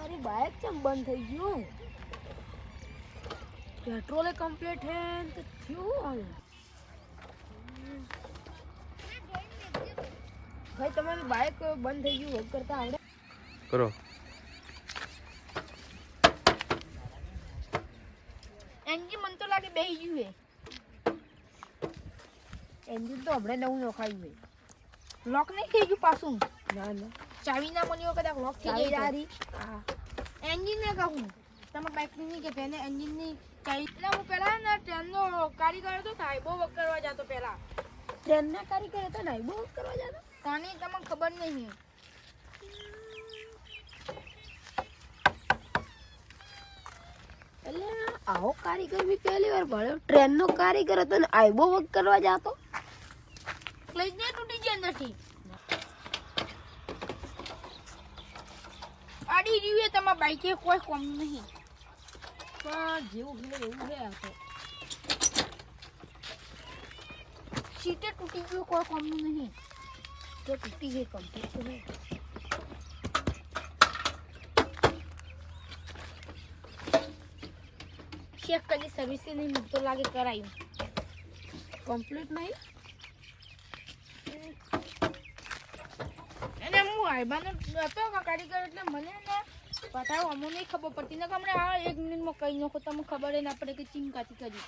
મારી બાઇક કેમ બંધ થઈ ગયું? પેટ્રોલ કમ્પ્લીટ હે તો થયું હવે. ભાઈ તમારી બાઇક બંધ થઈ ગયું વર્ક કરતા આવડે? કરો. એન્જિન મને તો લાગે બેહી ગયું હે. એન્જિન તો હમણાં નવું નખાયું હે. લોક નહીં થઈ ગયું પાછું? ના ના, ચાવી ના મળી કદાચ લોક થઈ જાય. હા, એન્જિન ને કહું તમે બાઇકની નહીં કે તેને એન્જિનની ચાવી. એટલે હું પહેલાં ને ટ્રેનનો કારીગર હતો ને બહુ વર્ક કરવા જતો પહેલાં. ટ્રેનના કારીગર હતો ને બહુ વર્ક કરવા જતો? તાની તમને ખબર નહીં. એટલે આવો કારીગર બી પહેલી વાર ભણ્યો. ટ્રેનનો કારીગર હતો ને આઈબો વર્ક કરવા જતો. ક્લચ ને તૂટી જાય અંદરથી. આડી રહ્યું તમારા બાઈકે કોઈ કોમ નહીં. પણ જેવું ગયું એવું છે આ તો. સીટે તૂટી ગયું કોઈ કોમ નહીં. તો તૂટી ગઈ કમ્પ્લીટ તો નહીં. ચેક કરી સર્વિસ નહીં મૂકતો લાગે કરાયું. કમ્પ્લીટ નહીં. એને હું આઈબાનો હતો કારીગર એટલે મને ને બતાવો અમને નહીં ખબર પડતી ને કે હમણાં આ 1 મિનિટમાં કહી નાખો તમને ખબર ના પડે કે ચીમકાતી કરી.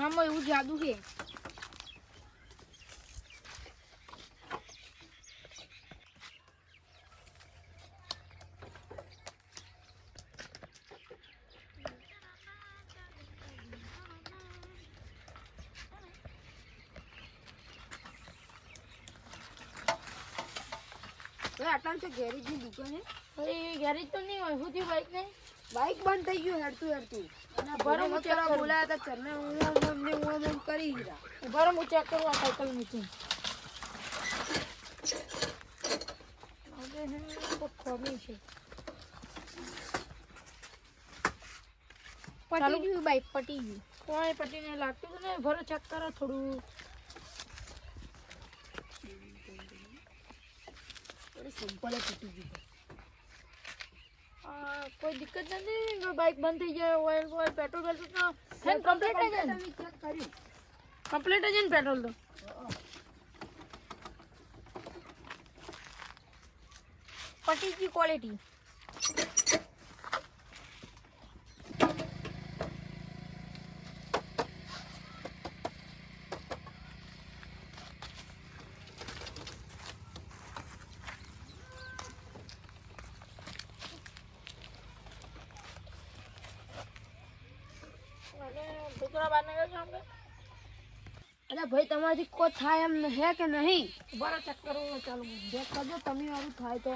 મામા એવું જાદુ છે. આટલા તો ગેરેજની દુકાન હે. ભાઈ ગેરેજ તો નહીં હોય. શું થયું બાઇક ને? બાઇક બંધ થઈ ગયું હેડતું હેડતું. અને બરાબર ચેક બોલાયા હતા ચરને હું કરી દીધા. બરાબર હું ચેક કરું આ સાયકલ મૂકી. હવે તો ખોમી છે. પટી ગયું બાઇક પટી ગયું. કોઈ પટીને લાગતું તો ને ભરો ચેક કરો થોડું. સિમ્પલ તૂટી ગયું. કોઈ દિક્કત નથી. બાઇક બંધ થઈ જાય. ઓઇલ પેટ્રોલ કમ્પ્લીટ છે ને? કમ્પ્લીટ છે ને પેટ્રોલ તો? પટી ગઈ ક્વોલિટી. અરે ભાઈ તમારાથી કોઈ થાય એમ હે કે નહીં? બરાબર ચેક કરો. ચાલો ચેક કરજો તમે વાળું થાય તો.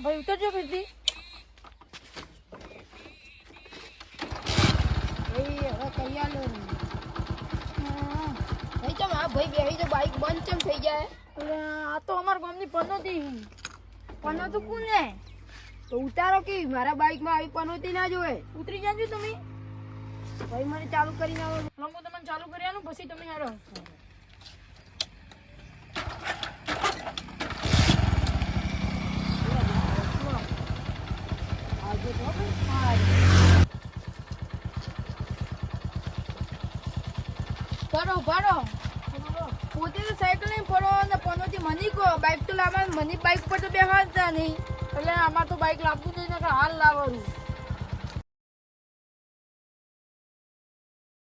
ભાઈ ઉતરજો ફરીથી. ભાઈ હવે તૈયાર લો. ભાઈ ચમ આ ભાઈ બેહી તો બાઈક બંધ ચમ થઈ જાય? આ તો અમારા ગામની પનોતી. પનોતું કોને? તો ઉતારો કે મારા બાઈકમાં આવી પનોતી ના જોવે. ઉતરી જાજો તમે. ભાઈ મને ચાલુ કરીને આવો. હું તમને ચાલુ કરી આલું પછી તમે હારો. પડો પડો. પોતે તો સાયકલ નહીં પડો ને પનોતી મને કહો. બાઇક તો લાવવા મને બાઇક પર તો બેસવા નહીં. એટલે આમાં તો બાઇક લાવવું જોઈએ ને હાલ લાવવાનું.